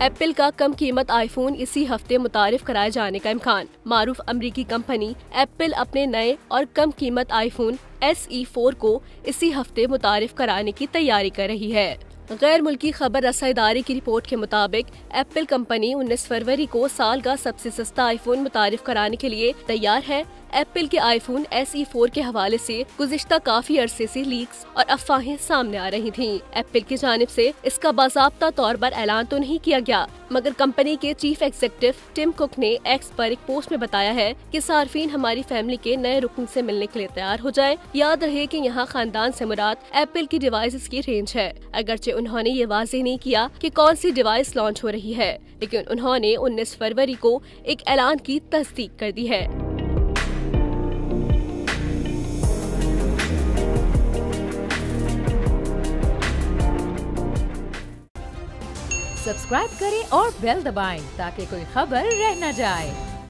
Apple का कम कीमत iPhone इसी हफ्ते मुतारिफ कराए जाने का इम्कान। मारूफ अमरीकी कंपनी एप्पल अपने नए और कम कीमत आईफोन SE4 को इसी हफ्ते मुतारिफ कराने की तैयारी कर रही है। गैर मुल्की खबर रसा इदारे की रिपोर्ट के मुताबिक एप्पल कंपनी 19 फरवरी को साल का सबसे सस्ता आईफोन मुतारिफ कराने के लिए तैयार है। एप्पल के आईफोन SE4 के हवाले से गुज़िश्ता काफी अरसे से लीक्स और अफवाहें सामने आ रही थीं। एप्पल की जानिब से इसका बाज़ाब्ता तौर पर ऐलान तो नहीं किया गया, मगर कंपनी के चीफ एग्जीक्यूटिव टिम कुक ने एक्स पर एक पोस्ट में बताया है कि सार्फिन हमारी फैमिली के नए रुकन से मिलने के लिए तैयार हो जाए। याद रहे कि यहाँ खानदान से मुराद एप्पल की डिवाइसेस की रेंज है। अगरचे उन्होंने ये वाज़ेह नहीं किया कि कौन सी डिवाइस लॉन्च हो रही है, लेकिन उन्होंने 19 फरवरी को एक ऐलान की तस्दीक कर दी है। सब्सक्राइब करें और बेल दबाएं ताकि कोई खबर रह न जाए।